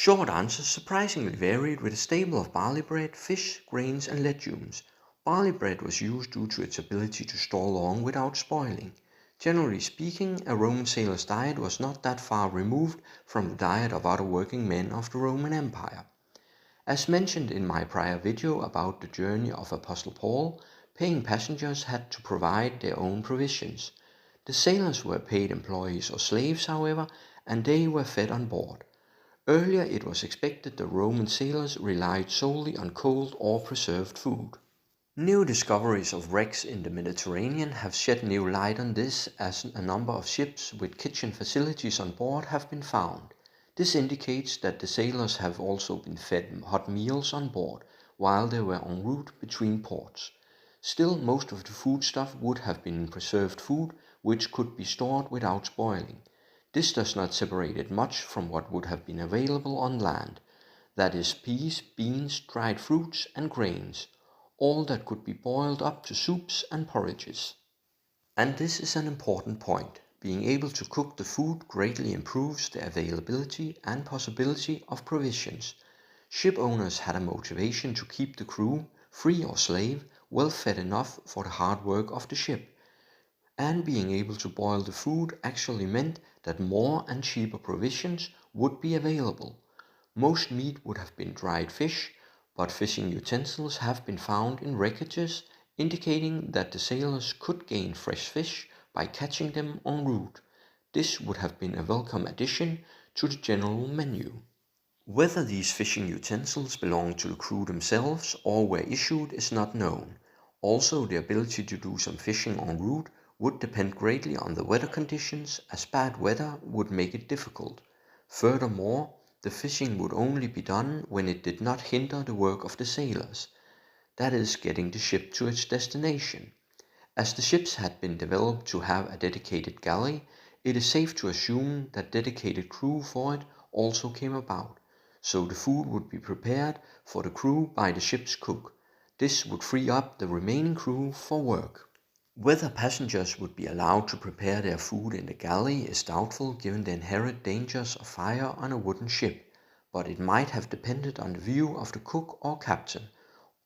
Short answers surprisingly varied with a staple of barley bread, fish, grains and legumes. Barley bread was used due to its ability to store long without spoiling. Generally speaking, a Roman sailor's diet was not that far removed from the diet of other working men of the Roman Empire. As mentioned in my prior video about the journey of Apostle Paul, paying passengers had to provide their own provisions. The sailors were paid employees or slaves, however, and they were fed on board. Earlier it was expected the Roman sailors relied solely on cold or preserved food. New discoveries of wrecks in the Mediterranean have shed new light on this, as a number of ships with kitchen facilities on board have been found. This indicates that the sailors have also been fed hot meals on board while they were en route between ports. Still, most of the foodstuff would have been preserved food which could be stored without spoiling. This does not separate it much from what would have been available on land, that is peas, beans, dried fruits and grains, all that could be boiled up to soups and porridges. And this is an important point. Being able to cook the food greatly improves the availability and possibility of provisions. Ship owners had a motivation to keep the crew, free or slave, well fed enough for the hard work of the ship. And being able to boil the food actually meant that more and cheaper provisions would be available. Most meat would have been dried fish, but fishing utensils have been found in wreckages, indicating that the sailors could gain fresh fish by catching them en route. This would have been a welcome addition to the general menu. Whether these fishing utensils belonged to the crew themselves or were issued is not known. Also, the ability to do some fishing en route would depend greatly on the weather conditions, as bad weather would make it difficult. Furthermore, the fishing would only be done when it did not hinder the work of the sailors, that is, getting the ship to its destination. As the ships had been developed to have a dedicated galley, it is safe to assume that dedicated crew for it also came about, so the food would be prepared for the crew by the ship's cook. This would free up the remaining crew for work. Whether passengers would be allowed to prepare their food in the galley is doubtful given the inherent dangers of fire on a wooden ship, but it might have depended on the view of the cook or captain.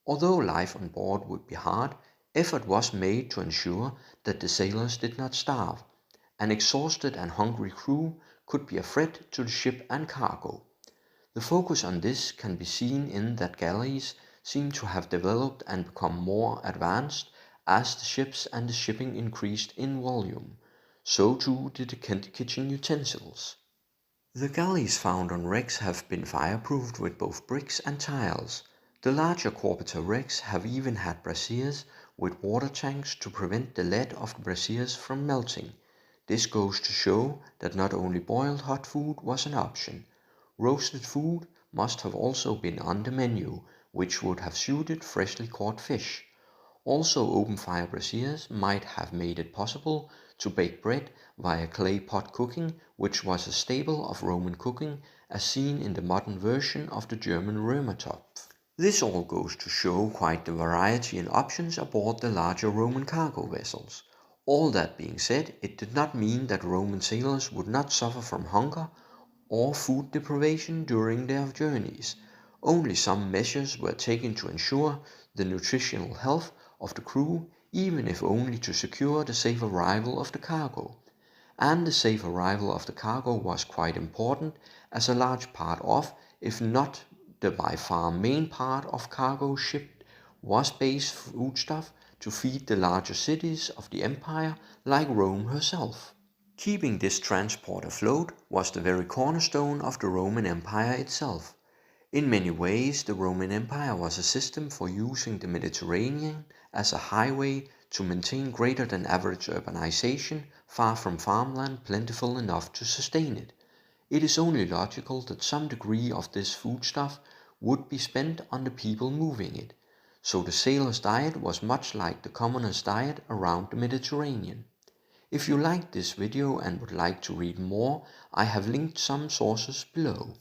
Although life on board would be hard, effort was made to ensure that the sailors did not starve. An exhausted and hungry crew could be a threat to the ship and cargo. The focus on this can be seen in that galleys seem to have developed and become more advanced as the ships and the shipping increased in volume. So too did the kitchen utensils. The galleys found on wrecks have been fireproofed with both bricks and tiles. The larger Corpita wrecks have even had braziers with water tanks to prevent the lead of the braziers from melting. This goes to show that not only boiled hot food was an option. Roasted food must have also been on the menu, which would have suited freshly caught fish. Also, open fire braziers might have made it possible to bake bread via clay pot cooking, which was a staple of Roman cooking as seen in the modern version of the German Römertopf. This all goes to show quite the variety in options aboard the larger Roman cargo vessels. All that being said, it did not mean that Roman sailors would not suffer from hunger or food deprivation during their journeys. Only some measures were taken to ensure the nutritional health of the crew, even if only to secure the safe arrival of the cargo. And the safe arrival of the cargo was quite important, as a large part of, if not the by far main part of cargo shipped was base foodstuff to feed the larger cities of the empire like Rome herself. Keeping this transport afloat was the very cornerstone of the Roman Empire itself. In many ways, the Roman Empire was a system for using the Mediterranean as a highway to maintain greater than average urbanization, far from farmland plentiful enough to sustain it. It is only logical that some degree of this foodstuff would be spent on the people moving it, so the sailor's diet was much like the commoner's diet around the Mediterranean. If you liked this video and would like to read more, I have linked some sources below.